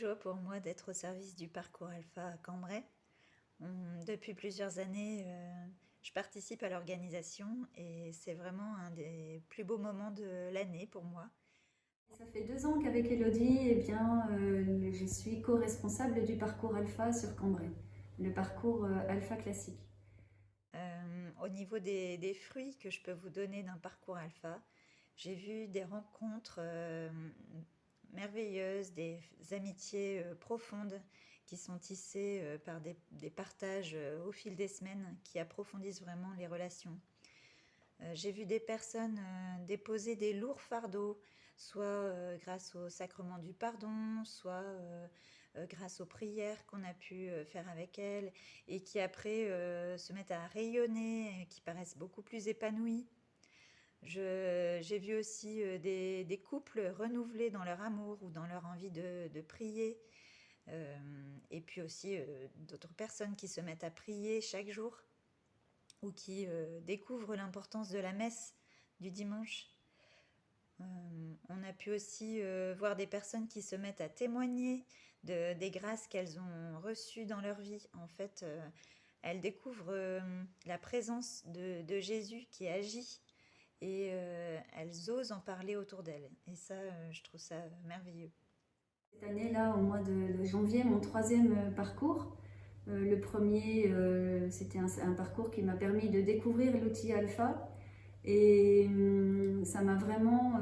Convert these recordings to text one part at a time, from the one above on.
joie pour moi d'être au service du parcours Alpha à Cambrai. Depuis plusieurs années, je participe à l'organisation et c'est vraiment un des plus beaux moments de l'année pour moi. Ça fait 2 ans qu'avec Elodie, je suis co-responsable du parcours Alpha sur Cambrai, le parcours Alpha classique. Au niveau des fruits que je peux vous donner d'un parcours Alpha, j'ai vu des rencontres merveilleuses, des amitiés profondes qui sont tissées par des partages au fil des semaines qui approfondissent vraiment les relations. J'ai vu des personnes déposer des lourds fardeaux, soit grâce au sacrement du pardon, soit grâce aux prières qu'on a pu faire avec elles, et qui après se mettent à rayonner, et qui paraissent beaucoup plus épanouis. J'ai vu aussi des couples renouvelés dans leur amour ou dans leur envie de prier. Et puis aussi d'autres personnes qui se mettent à prier chaque jour ou qui découvrent l'importance de la messe du dimanche. On a pu aussi voir des personnes qui se mettent à témoigner des grâces qu'elles ont reçues dans leur vie. En fait, elles découvrent la présence de Jésus qui agit et elles osent en parler autour d'elles. Et ça, je trouve ça merveilleux. Cette année-là, au mois de janvier, mon troisième parcours. Le premier, c'était un parcours qui m'a permis de découvrir l'outil Alpha et ça m'a vraiment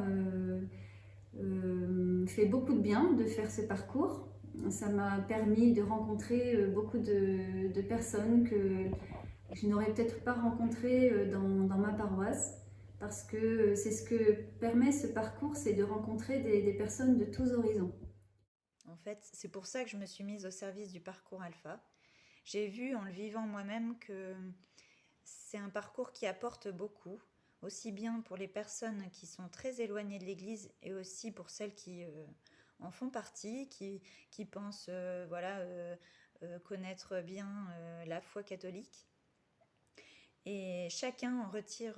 fait beaucoup de bien de faire ce parcours. Ça m'a permis de rencontrer beaucoup de personnes que je n'aurais peut-être pas rencontrées dans ma paroisse, parce que c'est ce que permet ce parcours, c'est de rencontrer des personnes de tous horizons. En fait, c'est pour ça que je me suis mise au service du parcours Alpha. J'ai vu en le vivant moi-même que c'est un parcours qui apporte beaucoup, aussi bien pour les personnes qui sont très éloignées de l'Église et aussi pour celles qui en font partie, qui pensent voilà, connaître bien la foi catholique. Et chacun en retire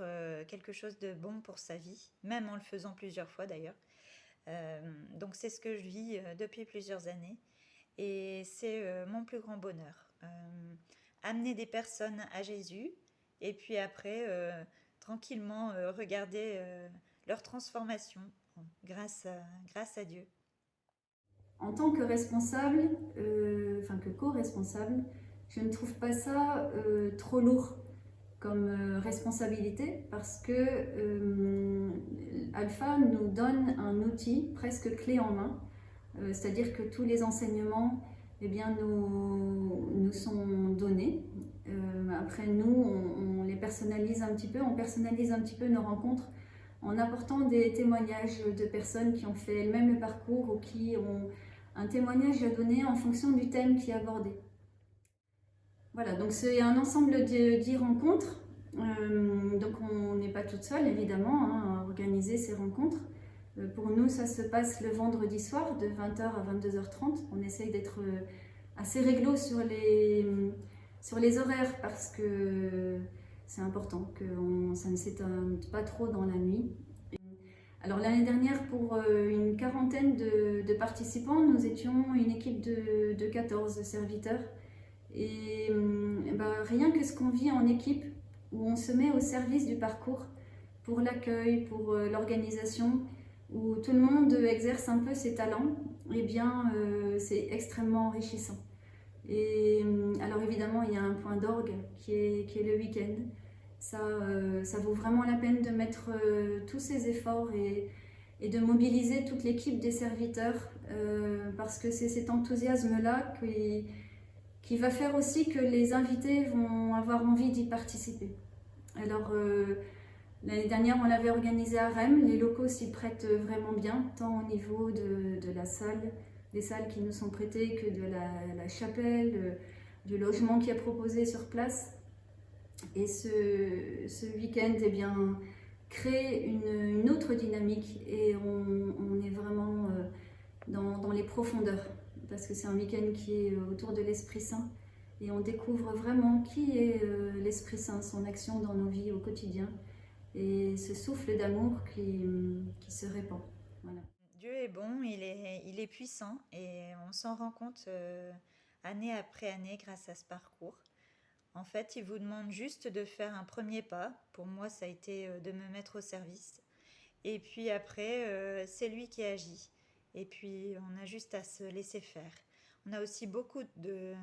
quelque chose de bon pour sa vie, même en le faisant plusieurs fois d'ailleurs. Donc c'est ce que je vis depuis plusieurs années et c'est mon plus grand bonheur. Amener des personnes à Jésus et puis après tranquillement regarder leur transformation grâce à Dieu. En tant que responsable, que co-responsable, je ne trouve pas ça trop lourd comme responsabilité, parce que Alpha nous donne un outil presque clé en main, c'est-à-dire que tous les enseignements nous sont donnés. Après nous, on les personnalise un petit peu, on personnalise un petit peu nos rencontres en apportant des témoignages de personnes qui ont fait elles-mêmes le parcours ou qui ont un témoignage à donner en fonction du thème qui est abordé. Voilà, donc c'est un ensemble de 10 rencontres. Donc on n'est pas toute seule évidemment à organiser ces rencontres. Pour nous, ça se passe le vendredi soir de 20h à 22h30. On essaye d'être assez réglo sur les horaires, parce que c'est important que ça ne s'éteinde pas trop dans la nuit. Alors l'année dernière, pour une quarantaine de participants, nous étions une équipe de 14 serviteurs. Et rien que ce qu'on vit en équipe, où on se met au service du parcours pour l'accueil, pour l'organisation, où tout le monde exerce un peu ses talents, c'est extrêmement enrichissant. Et alors évidemment, il y a un point d'orgue qui est le week-end. Ça vaut vraiment la peine de mettre tous ces efforts et de mobiliser toute l'équipe des serviteurs, parce que c'est cet enthousiasme-là qui va faire aussi que les invités vont avoir envie d'y participer. Alors, l'année dernière, on l'avait organisé à Rennes. Les locaux s'y prêtent vraiment bien, tant au niveau de la salle, des salles qui nous sont prêtées, que de la chapelle, du logement qui est proposé sur place. Et ce week-end, crée une autre dynamique, et on est vraiment dans les profondeurs, parce que c'est un week-end qui est autour de l'Esprit Saint, et on découvre vraiment qui est l'Esprit Saint, son action dans nos vies au quotidien, et ce souffle d'amour qui se répand. Voilà. Dieu est bon, il est puissant et on s'en rend compte année après année grâce à ce parcours. En fait, il vous demande juste de faire un premier pas. Pour moi, ça a été de me mettre au service. Et puis après, c'est lui qui agit. Et puis, on a juste à se laisser faire. On a aussi beaucoup de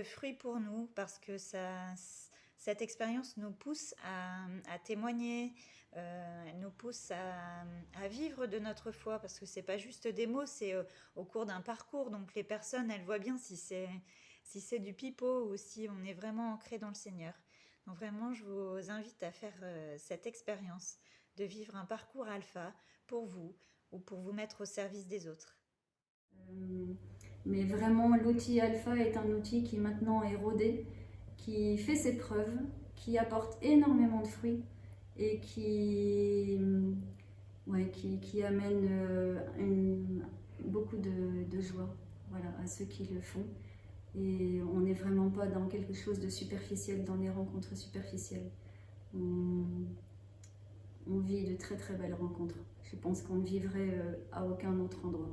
fruits pour nous parce que cette expérience nous pousse à témoigner, elle nous pousse à vivre de notre foi parce que c'est pas juste des mots, c'est au cours d'un parcours. Donc les personnes, elles voient bien si c'est du pipeau ou si on est vraiment ancré dans le Seigneur. Donc vraiment, je vous invite à faire cette expérience de vivre un parcours alpha pour vous ou pour vous mettre au service des autres. Euh, mais vraiment, l'outil alpha est un outil qui maintenant est rodé, qui fait ses preuves, qui apporte énormément de fruits et qui amène beaucoup de joie, voilà, à ceux qui le font. Et on n'est vraiment pas dans quelque chose de superficiel, dans les rencontres superficielles. On vit de très très belles rencontres. Je pense qu'on ne vivrait à aucun autre endroit.